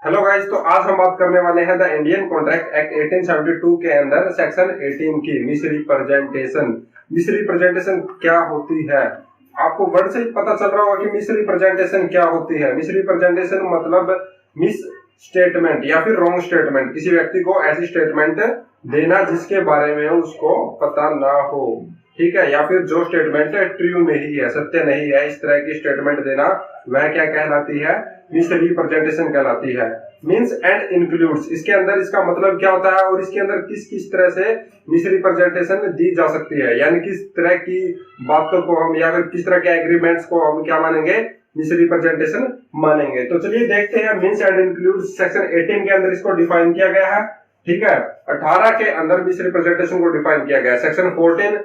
Hello guys, तो आज हम बात करने वाले हैं द इंडियन कॉन्ट्रैक्ट एक्ट 1872 के अंदर सेक्शन 18 की मिसरिप्रेजेंटेशन। मिसरिप्रेजेंटेशन क्या होती है? आपको वर्ड से ही पता चल रहा होगा कि मिसरिप्रेजेंटेशन क्या होती है। मिसरिप्रेजेंटेशन मतलब मिस स्टेटमेंट या फिर रॉन्ग स्टेटमेंट, किसी व्यक्ति को ऐसी स्टेटमेंट देना जिसके बारे में उसको पता ना हो, ठीक है, या फिर जो स्टेटमेंट ट्रू नहीं है, सत्य नहीं है, इस तरह की स्टेटमेंट देना वह क्या कहलाती है? मिसरिप्रेजेंटेशन कहलाती है। मीन्स एंड इंक्लूड्स, इसके अंदर इसका मतलब क्या होता है और इसके अंदर किस किस तरह से मिसरिप्रेजेंटेशन दी जा सकती है, यानी किस तरह की बातों को हम या फिर किस तरह के एग्रीमेंट्स को हम क्या मानेंगे? मिसरिप्रेजेंटेशन मानेंगे। तो चलिए देखते हैं। मीन्स एंड इंक्लूड्स सेक्शन 18 के अंदर इसको डिफाइन किया गया है, ठीक है। 18 के अंदर मिसरिप्रेजेंटेशन को डिफाइन किया गया है। सेक्शन 14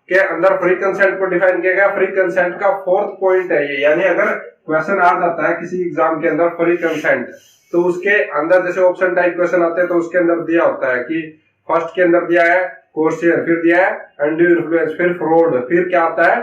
के अंदर फ्री कंसेंट को डिफाइन किया गया। फ्री कंसेंट का फोर्थ पॉइंट है ये, यानी अगर क्वेश्चन आ जाता है किसी एग्जाम के अंदर फ्री कंसेंट, तो उसके अंदर जैसे ऑप्शन टाइप क्वेश्चन आते हैं तो उसके अंदर दिया होता है कि फर्स्ट के अंदर दिया है कोर्सियर, फिर दिया है अनड्यू इन्फ्लुएंस, फिर फ्रॉड, फिर क्या आता है?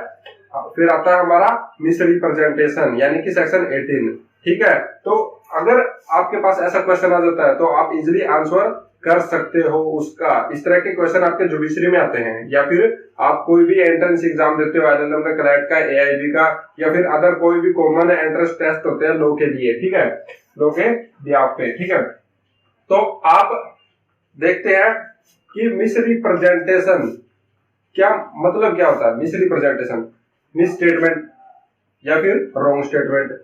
फिर आता है हमारा मिसरिप्रेजेंटेशन, यानी कि सेक्शन 18, ठीक है। तो अगर आपके पास ऐसा क्वेश्चन आ जाता है तो आप इजिली आंसर कर सकते हो उसका। इस तरह के क्वेश्चन आपके जुडिशरी में आते हैं, या फिर आप कोई भी एंट्रेंस एग्जाम देते हो, एलएलएम का, क्लैट का, एआईबी का, या फिर अदर कोई भी कॉमन एंट्रेंस टेस्ट होते हैं लॉ के लिए, ठीक है, लॉ के ब्याह पे, ठीक है। तो आप देखते हैं कि मिसरिप्रेजेंटेशन क्या मतलब क्या होता है? मिसरिप्रेजेंटेशन, मिस स्टेटमेंट या फिर रॉन्ग स्टेटमेंट।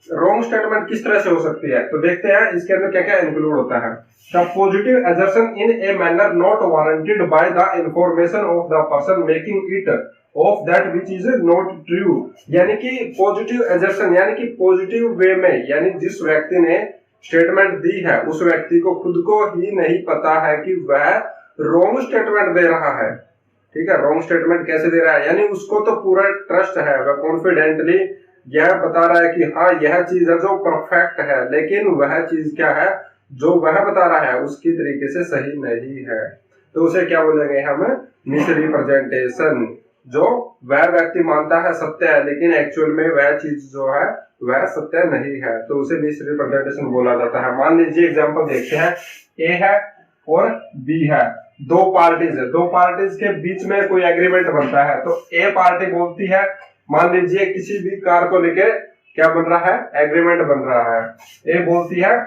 रॉन्ग स्टेटमेंट किस तरह से हो सकती है? तो देखते हैं इसके अंदर क्या क्या इंक्लूड होता है। The positive assertion in a manner not warranted by the information of the person making it of that which is not true, यानी कि पॉजिटिव assertion यानी कि पॉजिटिव वे में, यानी जिस व्यक्ति ने स्टेटमेंट दी है उस व्यक्ति को खुद को ही नहीं पता है कि वह रॉन्ग स्टेटमेंट दे रहा है, ठीक है। रॉन्ग स्टेटमेंट कैसे दे रहा है? यानी उसको तो पूरा ट्रस्ट है, वह कॉन्फिडेंटली यह बता रहा है कि हाँ यह चीज है जो परफेक्ट है, लेकिन वह चीज क्या है जो वह बता रहा है उसकी तरीके से सही नहीं है, तो उसे क्या बोलेंगे हम? मिसरिप्रेजेंटेशन। जो वह व्यक्ति मानता है सत्य है लेकिन एक्चुअल में वह चीज जो है वह सत्य नहीं है, तो उसे मिसरिप्रेजेंटेशन बोला जाता है। मान लीजिए एग्जांपल देखते हैं, ए है और बी है, दो पार्टीज है, दो पार्टीज के बीच में कोई एग्रीमेंट बनता है। तो ए पार्टी बोलती है, मान लीजिए किसी भी कार को लेके क्या बन रहा है? एग्रीमेंट बन रहा है। ए बोलती है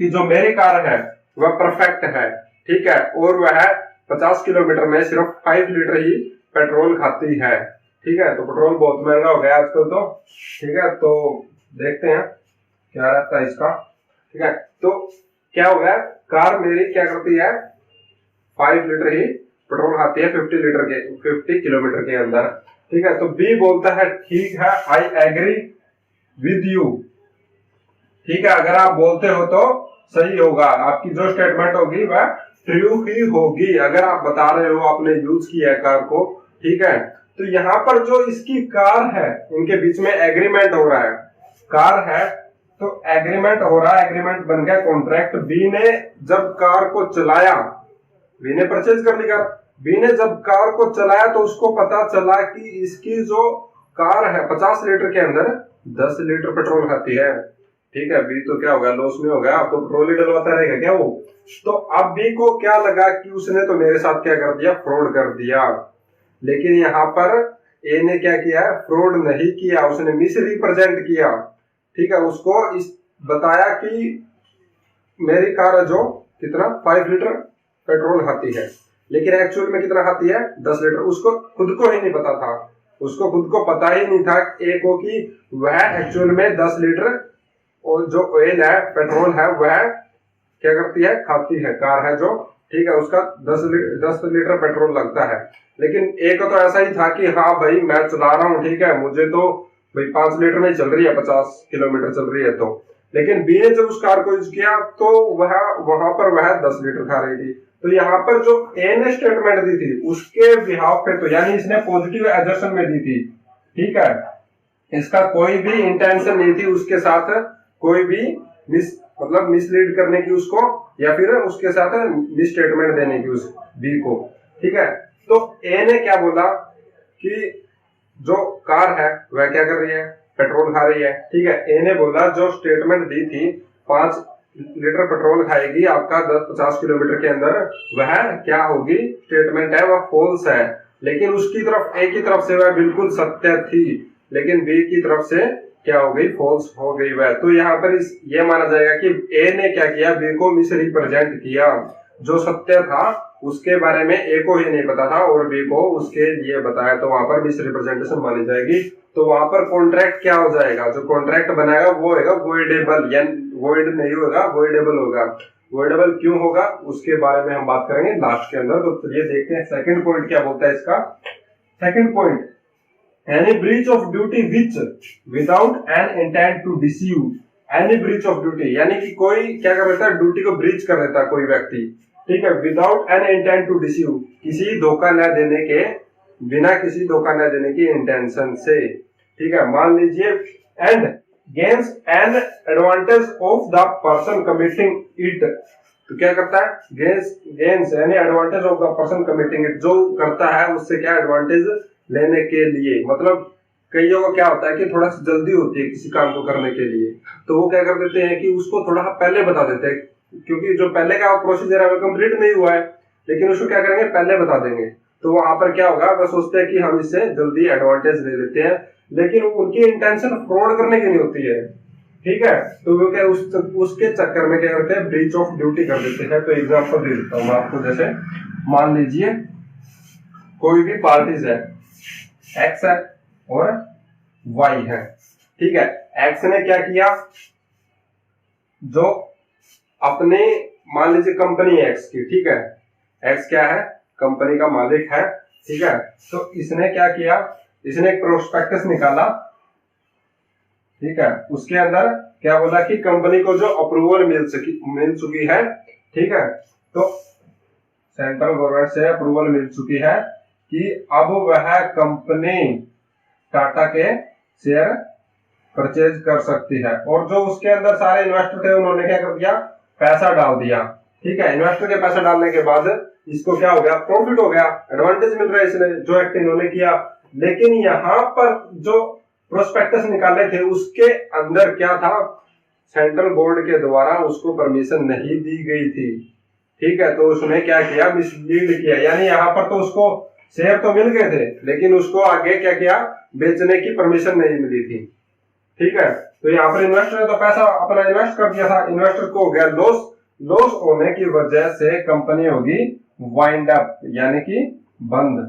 कि जो मेरी कार है वह परफेक्ट है, ठीक है, और वह 50 किलोमीटर में सिर्फ 5 लीटर ही पेट्रोल खाती है, ठीक है। तो पेट्रोल बहुत महंगा हो गया आजकल तो, ठीक है। तो देखते हैं क्या रहता है इसका, ठीक है। तो क्या हो गया? कार मेरी क्या करती है? 5 लीटर ही पेट्रोल खाती है 50 किलोमीटर के अंदर, ठीक है। तो बी बोलता है ठीक है, आई एग्री विद यू, ठीक है, अगर आप बोलते हो तो सही होगा, आपकी जो स्टेटमेंट होगी वह ट्रू ही होगी अगर आप बता रहे हो आपने यूज किया है कार को, ठीक है। तो यहाँ पर जो इसकी कार है उनके बीच में एग्रीमेंट हो रहा है, कार है तो एग्रीमेंट हो रहा है, एग्रीमेंट बन गया कॉन्ट्रैक्ट। बी ने जब कार को चलाया, बी ने परचेज कर ली कार, बी ने जब कार को चलाया तो उसको पता चला कि इसकी जो कार है 50 लीटर के अंदर 10 लीटर पेट्रोल खाती है, ठीक है। बी तो क्या होगा? लॉस में होगा, अब तो पेट्रोल ही डलवाता रहेगा क्या वो? तो अब बी को क्या लगा कि उसने तो मेरे साथ क्या कर दिया? फ्रॉड कर दिया। लेकिन यहाँ पर ए ने क्या किया? फ्रॉड नहीं किया, उसने मिसरिप्रेजेंट किया, ठीक है। उसको इस बताया कि मेरी कार है जो कितना 5 लीटर पेट्रोल खाती है, लेकिन एक्चुअल में कितना खाती है? 10 लीटर। उसको खुद को ही नहीं पता था, उसको खुद को पता ही नहीं था ए को कि वह एक्चुअल में 10 लीटर और जो ऑयल है, पेट्रोल है, वह क्या करती है? खाती है, कार है जो, ठीक है, उसका 10 लीटर पेट्रोल लगता है। लेकिन ए को तो ऐसा ही था कि हाँ भाई मैं चला रहा हूँ, ठीक है, मुझे तो भाई 5 लीटर में चल रही है, 50 किलोमीटर चल रही है तो। लेकिन बी ने जब उस कार को यूज किया तो वह वहां पर वह 10 लीटर खा रही थी। तो यहाँ पर जो ए ने स्टेटमेंट दी थी उसके बिहाफ पे, तो यानी इसने पॉजिटिव एजर्शन में दी थी, ठीक है, इसका कोई भी इंटेंशन नहीं थी उसके साथ कोई भी मतलब मिसलीड करने की उसको, या फिर उसके साथ मिस स्टेटमेंट देने की उस बी को, ठीक है। तो ए ने क्या बोला कि जो कार है वह क्या कर रही है? पेट्रोल खा रही है, ठीक है। ए ने बोला जो स्टेटमेंट दी थी 5 लीटर पेट्रोल खाएगी आपका 50 किलोमीटर के अंदर, वह क्या होगी, स्टेटमेंट है वह फॉल्स है। लेकिन उसकी तरफ ए की तरफ से वह बिल्कुल सत्य थी, लेकिन बी की तरफ से क्या हो गई, फॉल्स हो गई वह। तो यहाँ पर ये माना जाएगा कि ए ने क्या किया, बी को मिस रिप्रेजेंट किया। जो सत्य था उसके बारे में ए को ही नहीं पता था और बी को उसके लिए बताया, तो वहां पर मिस रिप्रेजेंटेशन मानी जाएगी। तो वहां पर कॉन्ट्रैक्ट क्या हो जाएगा, जो कॉन्ट्रैक्ट बनाएगा वो होगा वॉइडेबल, यानी वॉइड नहीं होगा, वॉइडेबल होगा। वॉइडेबल क्यों होगा उसके बारे में हम बात करेंगे लास्ट के अंदर। तो चलिए देखते हैं सेकंड पॉइंट क्या बोलता है इसका। Second point, any breach of duty which without an intent to deceive, any breach of duty यानी कि कोई क्या कर देता है, ड्यूटी को ब्रीच कर देता है कोई व्यक्ति, ठीक है, without an intent to deceive, किसी धोखा न देने के, बिना किसी धोखा न देने की इंटेंशन से, ठीक है। मान लीजिए and gains an advantage of the person committing it, तो क्या करता है, गेन्स यानी advantage of the person committing it, जो करता है उससे क्या एडवांटेज लेने के लिए। मतलब कईयों को क्या होता है कि थोड़ा सी जल्दी होती है किसी काम को करने के लिए, तो वो क्या कर देते हैं कि उसको थोड़ा पहले बता देते हैं, क्योंकि जो पहले का प्रोसीजर है वो कंप्लीट नहीं हुआ है, लेकिन उसको क्या करेंगे, पहले बता देंगे। तो वहां पर क्या होगा, वो सोचते हैं कि हम इससे जल्दी एडवांटेज ले लेते हैं, लेकिन उनकी इंटेंशन फ्रॉड करने की नहीं होती है, ठीक है। तो वो क्या उसके चक्कर में क्या करते हैं, ब्रीच ऑफ ड्यूटी कर देते हैं। तो एग्जांपल दे देता हूँ मैं आपको, जैसे मान लीजिए कोई भी पार्टीज है, एक्स है और वाई है, ठीक है। एक्स ने क्या किया, जो अपने मान लीजिए कंपनी है एक्स की, ठीक है, एक्स क्या है, कंपनी का मालिक है, ठीक है। तो इसने क्या किया, इसने एक प्रोस्पेक्टस निकाला, ठीक है, उसके अंदर क्या बोला कि कंपनी को जो अप्रूवल मिल चुकी है, ठीक है, तो सेंट्रल गवर्नमेंट से अप्रूवल मिल चुकी है कि अब वह कंपनी टाटा के शेयर परचेज कर सकती है। और जो उसके अंदर सारे इन्वेस्टर थे उन्होंने क्या कर दिया, पैसा डाल दिया, ठीक है। इन्वेस्टर के पैसा डालने के बाद इसको क्या हो गया, प्रॉफिट हो गया, एडवांटेज मिल रहा है इसने, जो एक्ट इन्होंने किया। लेकिन यहाँ पर जो प्रोस्पेक्टस निकाले थे उसके अंदर क्या था, सेंट्रल बोर्ड के द्वारा उसको परमिशन नहीं दी गई थी, ठीक है। तो उसने क्या किया, मिसलीड किया, यानी यहाँ पर तो उसको शेयर तो मिल गए थे, लेकिन उसको आगे क्या किया, बेचने की परमिशन नहीं मिली थी, ठीक है। तो यहाँ पर इन्वेस्टर ने तो पैसा अपना इन्वेस्ट कर दिया था, इन्वेस्टर को हो गया लॉस, लॉस होने की वजह से कंपनी होगी वाइंड अप यानी कि बंद।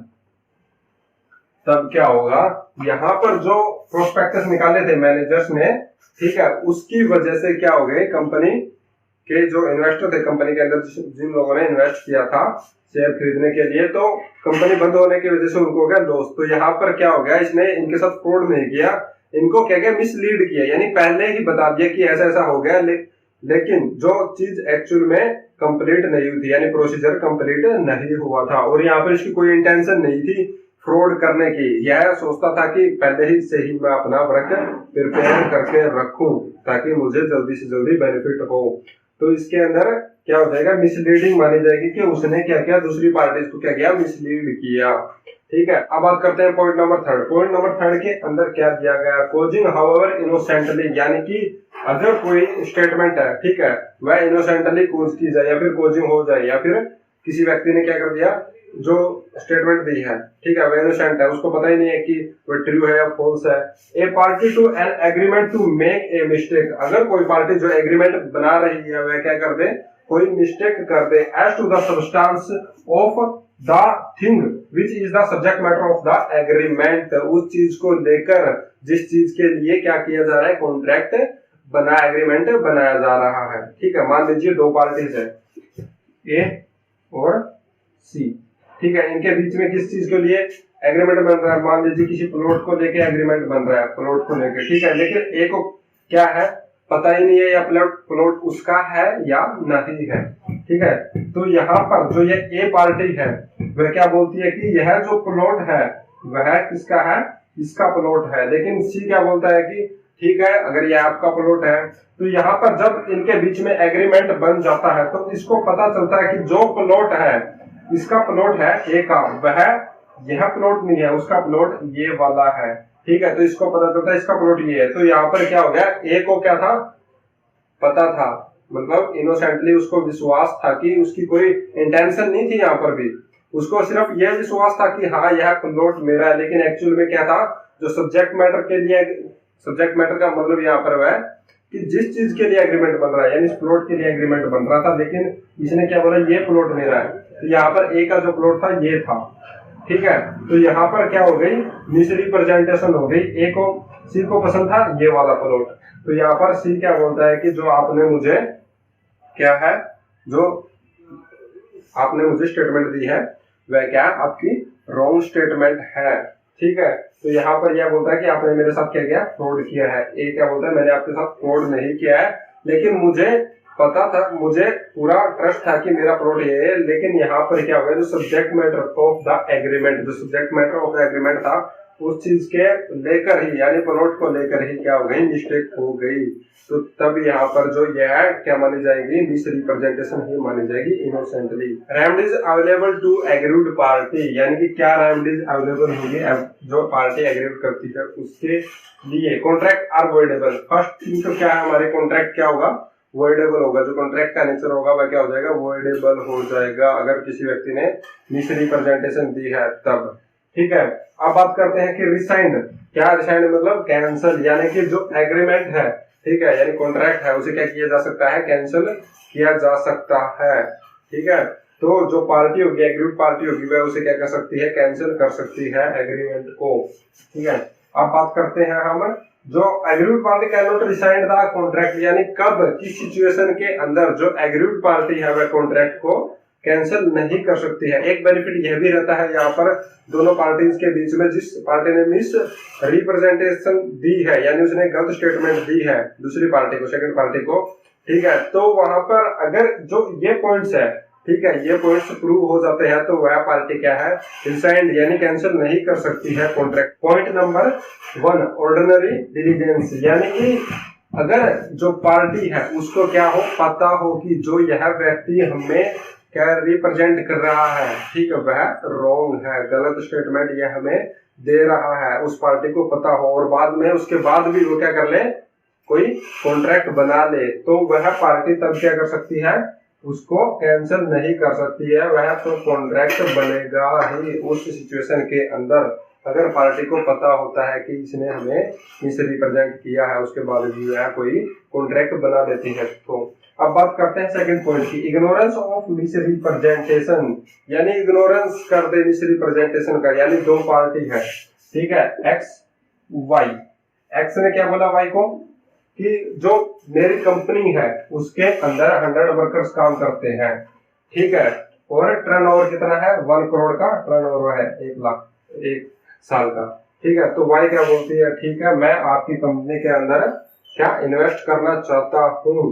तब क्या होगा, यहाँ पर जो प्रोस्पेक्टस निकाले थे मैनेजर्स ने, ठीक है, उसकी वजह से क्या हो गए, कंपनी के जो इन्वेस्टर थे, कंपनी के अंदर जिन लोगों ने इन्वेस्ट किया था शेयर खरीदने के लिए, तो कंपनी बंद होने की वजह से उनको हो गया लॉस। तो यहाँ पर क्या हो गया, इसने इनके साथ फ्रॉड नहीं किया, इनको क्या किया, मिसलीड किया, यानी पहले ही बता दिया कि ऐसा ऐसा हो गया, लेकिन जो चीज एक्चुअल में कंप्लीट नहीं हुई थी, यानी प्रोसीजर कंप्लीट नहीं हुआ था। और यहाँ पर इसकी कोई इंटेंशन नहीं थी फ्रॉड करने की, यह सोचता था कि पहले ही से ही मैं अपना वर्क प्रिपेयर करके रखूं ताकि मुझे जल्दी से जल्दी बेनिफिट हो। तो इसके अंदर क्या हो जाएगा, मिसलीडिंग मानी जाएगी कि उसने क्या किया, दूसरी पार्टी को क्या किया, मिसलीड किया, ठीक है। अब बात करते हैं point number third. Point number third के अंदर क्या दिया गया, कोजिंग हाउएवर इनोसेंटली, यानी कि अगर कोई स्टेटमेंट है, ठीक है, वह इनोसेंटली कोज की जाए या फिर कोजिंग हो जाए, या फिर किसी व्यक्ति ने क्या कर दिया, जो स्टेटमेंट दी है, ठीक है, वह इनोसेंट है, उसको पता ही नहीं है कि वह ट्रू है या फॉल्स है। A party to an agreement to make a mistake, अगर कोई पार्टी जो एग्रीमेंट बना रही है वह क्या कर दे, कोई मिस्टेक कर दे, as to the substance of the thing which is the subject matter of the agreement, उस चीज को लेकर जिस चीज के लिए क्या किया जा रहा है, कॉन्ट्रैक्ट बना, एग्रीमेंट बनाया जा रहा है, ठीक है। मान लीजिए दो पार्टीज है, ए और सी, ठीक है, इनके बीच में किस चीज के लिए एग्रीमेंट बन रहा है, मान लीजिए किसी प्लॉट को लेके एग्रीमेंट बन रहा है, प्लॉट को लेके, ठीक है, लेकिन ए को क्या है, पता ही नहीं है या प्लॉट उसका है या नहीं है, ठीक है। तो यहाँ पर जो ये ए पार्टी है वह क्या बोलती है कि यह जो प्लॉट है वह किसका है, इसका प्लॉट है, लेकिन सी क्या बोलता है कि ठीक है, अगर यह आपका प्लॉट है। तो यहाँ पर जब इनके बीच में एग्रीमेंट बन जाता है तो इसको पता चलता है कि जो प्लॉट है, इसका प्लॉट है ए का, वह यह प्लॉट नहीं है, उसका प्लॉट ये वाला है, ठीक है। तो इसको पता चलता है इसका प्लॉट ये है। तो यहाँ पर क्या हो गया, ए को क्या था, पता था, मतलब इनोसेंटली उसको विश्वास था कि उसकी कोई इंटेंशन नहीं थी यहाँ पर भी, उसको सिर्फ यह विश्वास था कि हाँ यह प्लॉट मेरा है। लेकिन एक्चुअल में क्या था, जो सब्जेक्ट मैटर के लिए, सब्जेक्ट मैटर का मतलब यहाँ पर वह कि जिस चीज के लिए एग्रीमेंट बन रहा है, यानी इस प्लॉट के लिए एग्रीमेंट बन रहा था, लेकिन इसने क्या बोला, ये प्लॉट मेरा है। तो यहाँ पर ए का जो प्लॉट था ये था, ठीक है। तो यहाँ पर क्या हो गई, मिसरिप्रेजेंटेशन हो गई। ए को, सी को पसंद था ये वाला प्लॉट, तो यहाँ पर सी क्या बोलता है कि जो आपने मुझे क्या है, जो आपने मुझे स्टेटमेंट दी है वह क्या आपकी रॉन्ग स्टेटमेंट है, ठीक है। तो यहाँ पर यह बोलता है कि आपने मेरे साथ क्या किया, फ्रॉड किया है। ए क्या बोलता है, मैंने आपके साथ फ्रॉड नहीं किया है, लेकिन मुझे पता था, मुझे पूरा ट्रस्ट था कि मेरा प्लॉट ये है। लेकिन यहाँ पर क्या हो गया, जो subject matter of the agreement, जो subject matter of the agreement था उस चीज के लेकर ही, यानी प्लॉट को लेकर ही क्या हो गई, मिस्टेक हो गई। तो तब यहाँ पर जो यह है क्या मानी जाएगी, मिसरिप्रेजेंटेशन ही मानी जाएगी, innocently. Remedies available to agreed party, यानी कि क्या रेमेडीज अवेलेबल होगी जो पार्टी एग्रीड करती है उसके लिए। Contract are voidable, first thing तो क्या है हमारे, कॉन्ट्रैक्ट क्या होगा, वॉइडेबल होगा। जो कॉन्ट्रैक्ट का नेचर होगा वह क्या हो जाएगा, वॉइडेबल हो जाएगा, अगर किसी व्यक्ति ने मिसरिप्रेजेंटेशन दी है तब, ठीक है। अब बात करते हैं कि रिसाइंड, क्या रिसाइंड मतलब कैंसिल, यानी कि जो एग्रीमेंट है, ठीक है, यानी कॉन्ट्रैक्ट है, उसे क्या किया जा सकता है, कैंसिल किया जा सकता है, ठीक है। तो जो पार्टी होगी, एग्रीड पार्टी होगी, वह उसे क्या कर सकती है, कैंसिल कर सकती है एग्रीमेंट को, ठीक है। अब बात करते हैं हम, जो agreed party can not rescind the contract, यानी कब, किस सिचुएशन के अंदर जो एग्रीड पार्टी है वह कॉन्ट्रैक्ट को कैंसिल नहीं कर सकती है। एक बेनिफिट यह भी रहता है यहाँ पर, दोनों पार्टीज के बीच में, जिस पार्टी ने मिस रिप्रेजेंटेशन दी है, यानी उसने गलत स्टेटमेंट दी है दूसरी पार्टी को, सेकंड पार्टी को, ठीक है, तो वहां पर अगर जो ये पॉइंट्स है, ठीक है, ये पॉइंट्स प्रूव हो जाते हैं तो वह पार्टी क्या है, रिसाइंड यानी कैंसिल नहीं कर सकती है contract. Point number 1, ordinary diligence, यानी कि अगर जो पार्टी है उसको क्या हो, पता हो कि जो यह व्यक्ति हमें क्या रिप्रेजेंट कर रहा है, ठीक है, वह रॉन्ग है, गलत स्टेटमेंट यह हमें दे रहा है, उस पार्टी को पता हो, और बाद में उसके बाद भी वो क्या कर ले, कोई कॉन्ट्रैक्ट बना ले, तो वह पार्टी तब क्या कर सकती है, उसको कैंसिल नहीं कर सकती है, वह तो कॉन्ट्रैक्ट बनेगा ही उस सिचुएशन के अंदर, अगर पार्टी को पता होता है कि इसने हमें मिसरिप्रेजेंट किया है, उसके बाद भी वह कोई कॉन्ट्रैक्ट बना देती है। तो अब बात करते हैं सेकंड पॉइंट की, इग्नोरेंस ऑफ मिसरिप्रेजेंटेशन, यानी इग्नोरेंस कर दे मिसरिप्रेजेंटेशन का, यानी दो पार्टी है, ठीक है, एक्स वाई, एक्स ने क्या बोला वाई को कि जो मेरी कंपनी है उसके अंदर 100 वर्कर्स काम करते हैं, ठीक है, और टर्नओवर कितना है, 1 करोड़ का टर्नओवर है, 1 लाख एक साल का, ठीक है। तो वाई क्या बोलती है, ठीक है, मैं आपकी कंपनी के अंदर क्या इन्वेस्ट करना चाहता हूँ,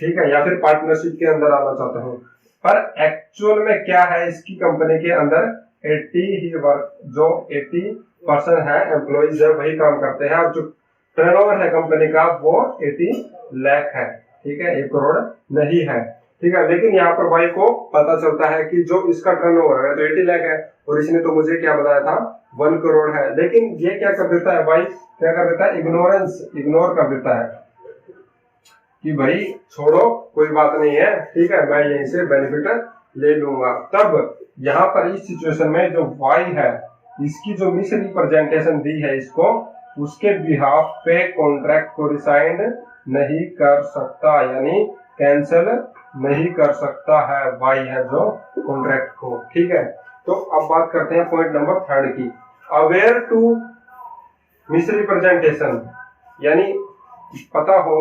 ठीक है, या फिर पार्टनरशिप के अंदर आना चाहता हूँ, पर एक्चुअल में क्या है, इसकी कंपनी के अंदर 80 ही वर्क, जो 80% है एम्प्लॉइज है वही काम करते हैं, और जो टर्नओवर है कंपनी का वो 80 लाख है, ठीक है, 1 करोड़ नहीं है, ठीक है। लेकिन यहाँ पर भाई को पता चलता है कि जो इसका टर्नओवर है तो 80 लाख है, और इसने तो मुझे क्या बताया था 1 करोड़ है, लेकिन ये क्या कर देता है भाई, क्या कर देता है, इग्नोर कर देता है कि भाई छोड़ो कोई बात नहीं है, ठीक है, मैं यहीं से बेनिफिट ले लूंगा। तब यहाँ पर इस सिचुएशन में जो वाई है, इसकी जो मिसरिप्रेजेंटेशन दी है इसको, उसके बिहाफ पे कॉन्ट्रैक्ट को रिसाइंड नहीं कर सकता, यानी कैंसिल नहीं कर सकता है, वाई है जो कॉन्ट्रैक्ट को, ठीक है। तो अब बात करते हैं पॉइंट नंबर 3 की, अवेयर टू मिसरिप्रेजेंटेशन, यानी पता हो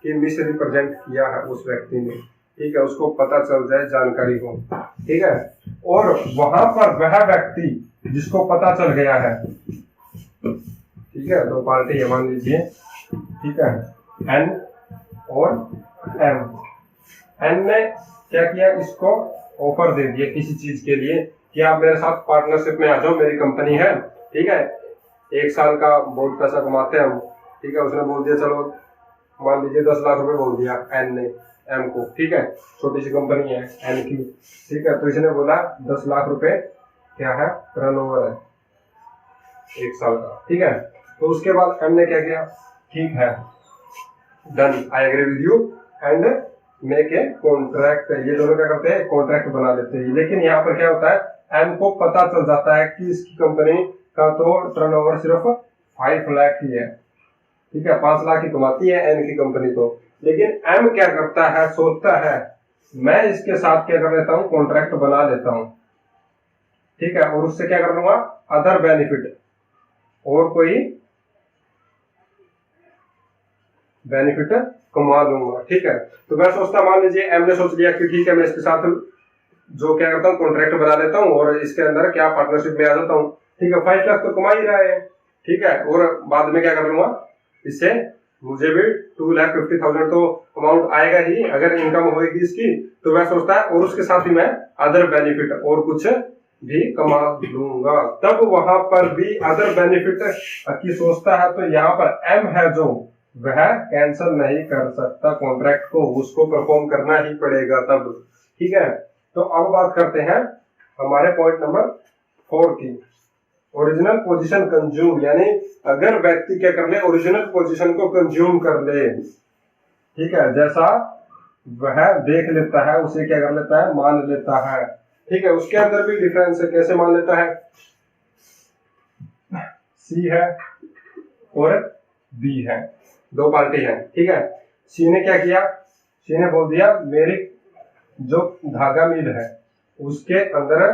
कि मिसरिप्रेजेंट किया है उस व्यक्ति ने, ठीक है, उसको पता चल जाए, जानकारी हो, ठीक है, और वहां पर वह व्यक्ति जिसको पता चल गया है, ठीक है, दो पार्टी है मान लीजिए, ठीक है, एन और एम, एन ने क्या किया, इसको ऑफर दे दिया किसी चीज के लिए कि आप मेरे साथ पार्टनरशिप में आ जाओ, मेरी कंपनी है, ठीक है, 1 साल का बहुत पैसा कमाते हैं हम, ठीक है, उसने बोल दिया चलो मान लीजिए 10 लाख रुपए बोल दिया एन ने एम को, ठीक है, छोटी सी कंपनी है एन की, ठीक है, तो इसने बोला 10 लाख रुपए क्या है, टर्नओवर है 1 साल का, ठीक है। तो उसके बाद एम ने क्या किया, ठीक है, done, I agree with you, and make a contract, ये दोनों क्या करते हैं, कॉन्ट्रैक्ट बना लेते हैं। लेकिन यहाँ पर क्या होता है, एम को पता चल जाता है कि इसकी कंपनी का तो टर्नओवर सिर्फ 5 लाख ही है, ठीक है, 5 लाख ही कमाती है एन की कंपनी तो। लेकिन एम क्या करता है, सोचता है मैं इसके साथ क्या कर लेता हूँ, कॉन्ट्रैक्ट बना लेता हूँ, ठीक है, और उससे क्या कर लूंगा, अदर बेनिफिट, और कोई बेनिफिट कमा लूंगा, ठीक है। तो मैं सोचता, मान लीजिए एम ने सोच लिया कि ठीक है मैं इसके साथ जो क्या करता हूँ, कॉन्ट्रैक्ट बना लेता हूँ और इसके अंदर क्या पार्टनरशिप में आ जाता हूँ, ठीक है, 5 लाख तो कमा ही रहा है, ठीक है, और बाद में क्या कर लूंगा, इससे मुझे भी 2,50,000 तो अमाउंट आएगा ही अगर इनकम होगी इसकी। तो मैं सोचता है और उसके साथ ही मैं अदर बेनिफिट और कुछ भी कमा लूंगा। तब वहां पर भी अदर बेनिफिट की सोचता है, तो यहाँ पर एम है जो वह कैंसिल नहीं कर सकता कॉन्ट्रैक्ट को, उसको परफॉर्म करना ही पड़ेगा तब, ठीक है। तो अब बात करते हैं हमारे पॉइंट नंबर 4 की, ओरिजिनल पोजीशन कंज्यूम, यानी अगर व्यक्ति क्या कर ले, ओरिजिनल पोजीशन को कंज्यूम कर ले, ठीक है, जैसा वह देख लेता है उसे क्या कर लेता है, मान लेता है, ठीक है। उसके अंदर भी डिफरेंस है, कैसे मान लेता है, सी है और बी है, 2 पार्टी है, ठीक है। सी ने क्या किया, सी ने बोल दिया मेरी जो धागा मिल है उसके अंदर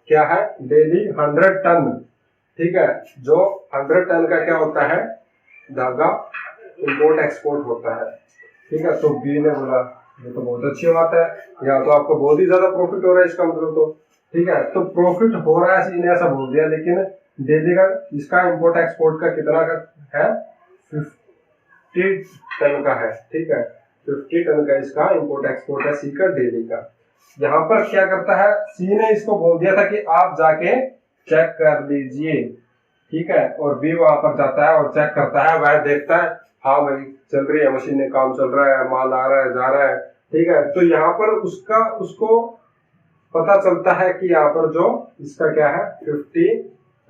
क्या है, डेली 100 टन, ठीक है, जो 100 टन का क्या होता है, धागा इंपोर्ट एक्सपोर्ट होता है, ठीक है। तो बी ने बोला ये तो बहुत अच्छी बात है, यहाँ तो आपको बहुत ही ज्यादा प्रॉफिट हो रहा है इसका मतलब, तो ठीक है, तो प्रॉफिट हो रहा है, सी ने ऐसा बोल दिया, लेकिन डेली का इसका इंपोर्ट एक्सपोर्ट का कितना का है, 50 टन का है, ठीक है, 50 टन का इसका इंपोर्ट एक्सपोर्ट है सी का डेली का। यहाँ पर क्या करता है, सी ने इसको बोल दिया था कि आप जाके चेक कर लीजिए, ठीक है, और बी वहां पर जाता है और चेक करता है, वह देखता है हाँ भाई चल रही है मशीन, काम चल रहा है, माल आ रहा है जा रहा है, ठीक है। तो यहाँ पर उसको पता चलता है कि यहाँ पर जो इसका क्या है, 50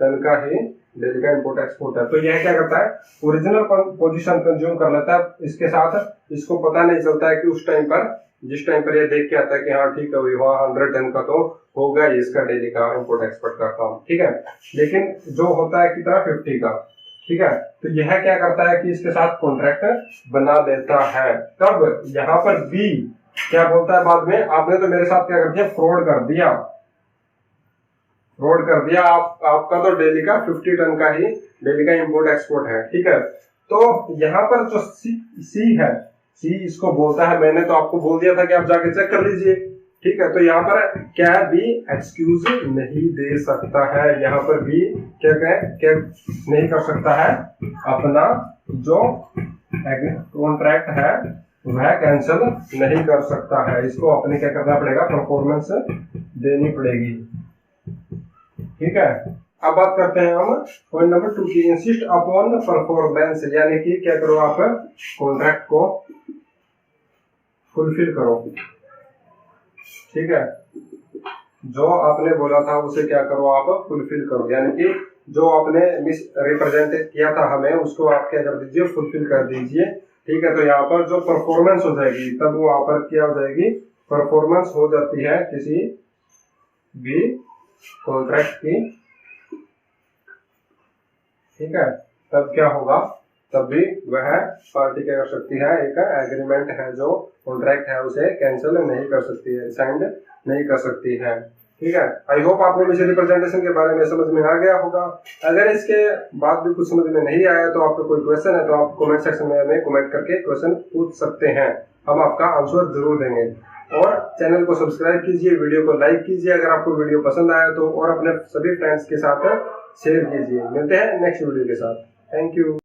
टन का ही डेली का इंपोर्ट एक्सपोर्ट है। तो यह क्या करता है, ओरिजिनल पोजीशन कंज्यूम कर लेता है, इसके साथ इसको पता नहीं चलता है कि उस टाइम पर, जिस टाइम पर ये देख के आता है कि हाँ ठीक है भाई वहाँ 100 टन का तो होगा इसका डेली का इंपोर्ट एक्सपोर्ट का काम, ठीक है। लेकिन जो होता है कितना, 50 का, ठीक है। तो यह क्या करता है कि इसके साथ कॉन्ट्रैक्ट बना देता है। तब यहाँ पर बी क्या बोलता है बाद में, आपने तो मेरे साथ क्या कर दिया, फ्रॉड कर दिया, फ्रॉड कर दिया, आपका तो डेली का 50 टन का ही डेली का इंपोर्ट एक्सपोर्ट है, ठीक है। तो यहाँ पर जो सी है, सी इसको बोलता है मैंने तो आपको बोल दिया था कि आप जाके चेक कर लीजिए, ठीक है। तो यहाँ पर क्या बी एक्सक्यूज नहीं दे सकता है, यहाँ पर बी क्या नहीं कर सकता है, अपना जो कॉन्ट्रैक्ट है वह कैंसिल नहीं कर सकता है, इसको अपने क्या करना पड़ेगा, परफॉर्मेंस देनी पड़ेगी, ठीक है। अब बात करते हैं हम पॉइंट नंबर 2 की, इंसिस्ट अपॉन परफॉर्मेंस, यानी कि क्या करो आप कॉन्ट्रैक्ट को फुलफिल करो, ठीक है, जो आपने बोला था उसे क्या करो आप फुलफिल करो, यानी कि जो आपने मिस रिप्रेजेंट किया था हमें उसको आप क्या कर दीजिए, फुलफिल कर दीजिए, ठीक है। तो यहाँ पर जो परफॉर्मेंस हो जाएगी, तब वो वहां पर क्या हो जाएगी, परफॉर्मेंस हो जाती है किसी भी कॉन्ट्रैक्ट की, ठीक है। तब क्या होगा, तब भी वह पार्टी क्या कर सकती है, एक एग्रीमेंट है जो कॉन्ट्रैक्ट है उसे कैंसिल नहीं कर सकती है, साइंड नहीं कर सकती है, ठीक है। आई होप आपको मिस रिप्रेजेंटेशन के बारे में समझ में आ गया होगा। अगर इसके बाद भी कुछ समझ में नहीं आया तो आपका कोई क्वेश्चन है तो आप कमेंट सेक्शन में हमें कमेंट करके क्वेश्चन पूछ सकते हैं, हम आपका आंसर जरूर देंगे। और चैनल को सब्सक्राइब कीजिए, वीडियो को लाइक कीजिए अगर आपको वीडियो पसंद आया तो, और अपने सभी फ्रेंड्स के साथ शेयर कीजिए। मिलते हैं नेक्स्ट वीडियो के साथ, थैंक यू।